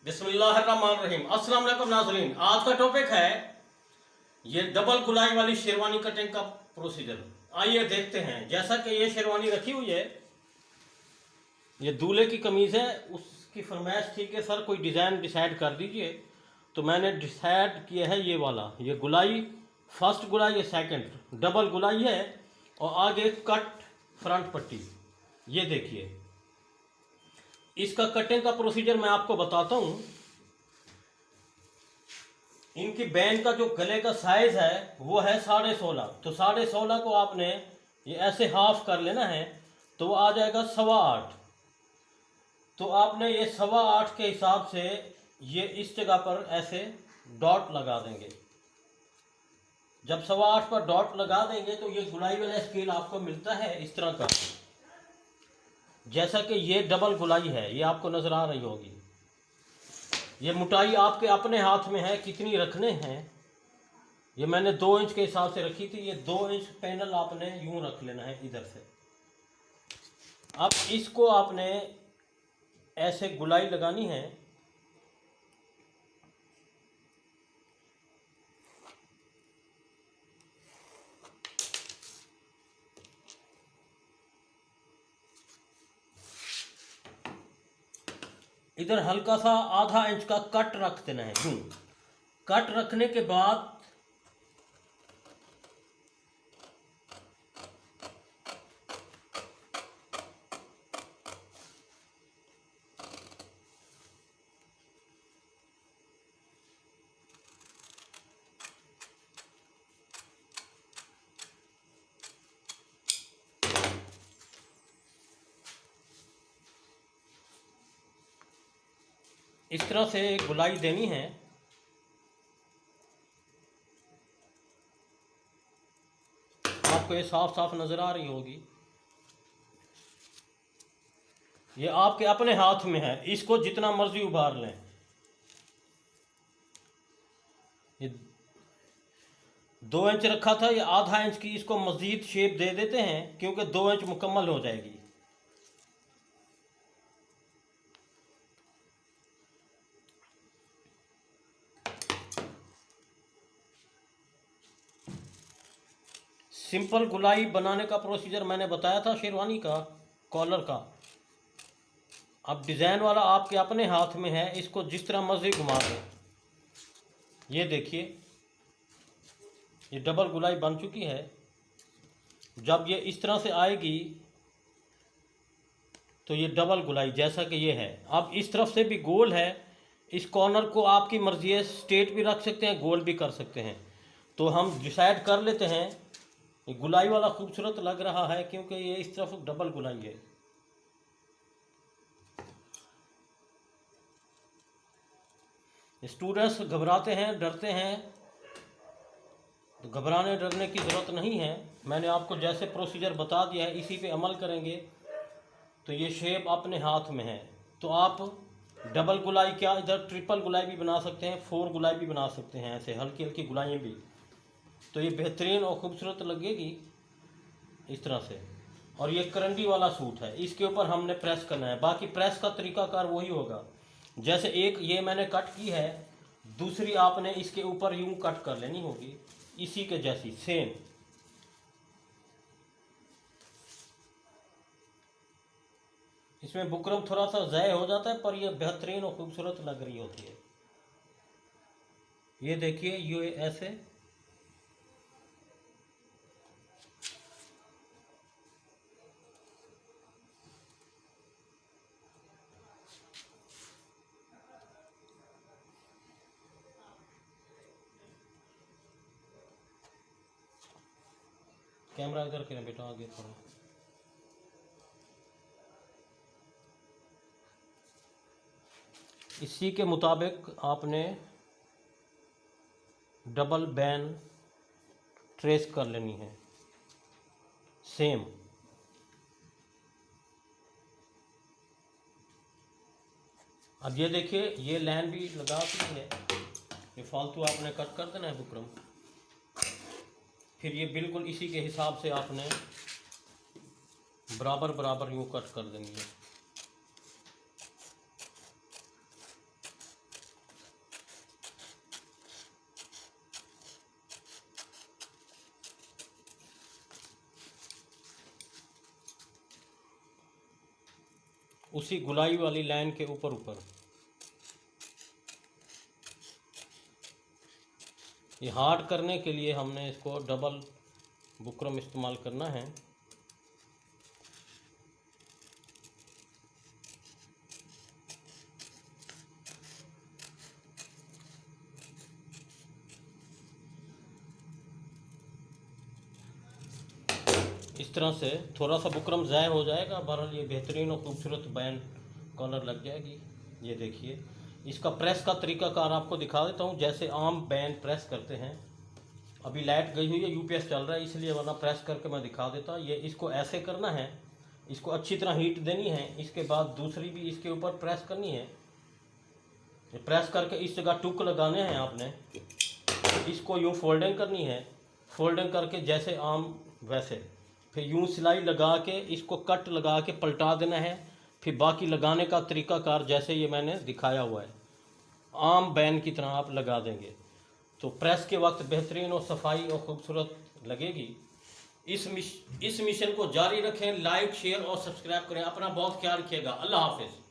बिस्मिल्लाहिर्रहमानिर्रहीम। अस्सलाम वालेकुम नाज़रीन। आज का टॉपिक है ये डबल गुलाई वाली शेरवानी कटिंग का प्रोसीजर। आइए देखते हैं। जैसा कि ये शेरवानी रखी हुई है, ये दूल्हे की कमीज़ है। उसकी फरमाइश थी कि सर कोई डिज़ाइन डिसाइड कर दीजिए, तो मैंने डिसाइड किया है ये वाला। ये गुलाई फर्स्ट गुलाई, ये सेकंड डबल गुलाई है और आगे कट फ्रंट पट्टी। ये देखिए, इसका कटिंग का प्रोसीजर मैं आपको बताता हूँ। इनकी बैंड का जो गले का साइज है वो है 16.5। तो 16.5 को आपने ये ऐसे हाफ कर लेना है, तो वो आ जाएगा 8.25। तो आपने ये 8.25 के हिसाब से ये इस जगह पर ऐसे डॉट लगा देंगे। जब 8.25 पर डॉट लगा देंगे तो ये गुलाई वाला स्केल आपको मिलता है इस तरह का। जैसा कि ये डबल गुलाई है, ये आपको नजर आ रही होगी। ये मोटाई आपके अपने हाथ में है कितनी रखने हैं। ये मैंने 2 इंच के हिसाब से रखी थी। ये 2 इंच पैनल आपने यूं रख लेना है इधर से। अब इसको आपने ऐसे गुलाई लगानी है। इधर हल्का सा आधा इंच का कट रख देना है यूं। कट रखने के बाद इस तरह से गुलाई देनी है। आपको ये साफ साफ नजर आ रही होगी। ये आपके अपने हाथ में है, इसको जितना मर्जी उभार लें। ये 2 इंच रखा था, ये आधा इंच की इसको मजीद शेप दे देते हैं क्योंकि 2 इंच मुकम्मल हो जाएगी। सिंपल गुलाई बनाने का प्रोसीजर मैंने बताया था शेरवानी का, कॉलर का। अब डिज़ाइन वाला आपके अपने हाथ में है, इसको जिस तरह मर्जी घुमा दें। ये देखिए, ये डबल गुलाई बन चुकी है। जब ये इस तरह से आएगी तो ये डबल गुलाई जैसा कि ये है। अब इस तरफ से भी गोल है। इस कॉर्नर को आपकी मर्जी है, स्ट्रेट भी रख सकते हैं, गोल भी कर सकते हैं। तो हम डिसाइड कर लेते हैं। ये गुलाई वाला खूबसूरत लग रहा है क्योंकि ये इस तरफ डबल गुलाई है। स्टूडेंट्स घबराते हैं, डरते हैं, तो घबराने डरने की ज़रूरत नहीं है। मैंने आपको जैसे प्रोसीजर बता दिया है, इसी पे अमल करेंगे तो ये शेप अपने हाथ में है। तो आप डबल गुलाई क्या, इधर ट्रिपल गुलाई भी बना सकते हैं, 4 गुलाई भी बना सकते हैं, ऐसे हल्की हल्की गुलाइयाँ भी। तो ये बेहतरीन और ख़ूबसूरत लगेगी इस तरह से। और ये करंडी वाला सूट है, इसके ऊपर हमने प्रेस करना है। बाकी प्रेस का तरीकाकार वही होगा। जैसे एक ये मैंने कट की है, दूसरी आपने इसके ऊपर यूं कट कर लेनी होगी, इसी के जैसी सेम। इसमें बुकरम थोड़ा सा ज़ाय हो जाता है, पर यह बेहतरीन और खूबसूरत लग रही होती है। ये देखिए, ये ऐसे कैमरा इधर करें बेटा, आगे थोड़ा। इसी के मुताबिक आपने डबल बैन ट्रेस कर लेनी है सेम। अब ये देखिए, ये लाइन भी लगा दी है। ये फालतू आपने कट कर देना है बुकरम। फिर ये बिल्कुल इसी के हिसाब से आपने बराबर बराबर यूँ कट कर देनी है। उसी गुलाई वाली लाइन के ऊपर ऊपर। ये हार्ड करने के लिए हमने इसको डबल बुकरम इस्तेमाल करना है। इस तरह से थोड़ा सा बुकरम ज़ाय हो जाएगा, बहरहाल ये बेहतरीन और खूबसूरत बैंड कॉलर लग जाएगी। ये देखिए, इसका प्रेस का तरीकाकार आपको दिखा देता हूँ, जैसे आम बैंड प्रेस करते हैं। अभी लाइट गई हुई है, यूपीएस चल रहा है इसलिए, वरना प्रेस करके मैं दिखा देता। ये इसको ऐसे करना है, इसको अच्छी तरह हीट देनी है। इसके बाद दूसरी भी इसके ऊपर प्रेस करनी है। प्रेस करके इस जगह टुक लगाने हैं आपने। इसको यूँ फोल्डिंग करनी है, फोल्डिंग करके जैसे आम वैसे, फिर यूँ सिलाई लगा के इसको कट लगा के पलटा देना है। फिर बाकी लगाने का तरीकाकार जैसे ये मैंने दिखाया हुआ है, आम बैन की तरह आप लगा देंगे तो प्रेस के वक्त बेहतरीन और सफाई और ख़ूबसूरत लगेगी। इस मिशन को जारी रखें, लाइक शेयर और सब्सक्राइब करें। अपना बहुत ख्याल रखिएगा। अल्लाह हाफिज़।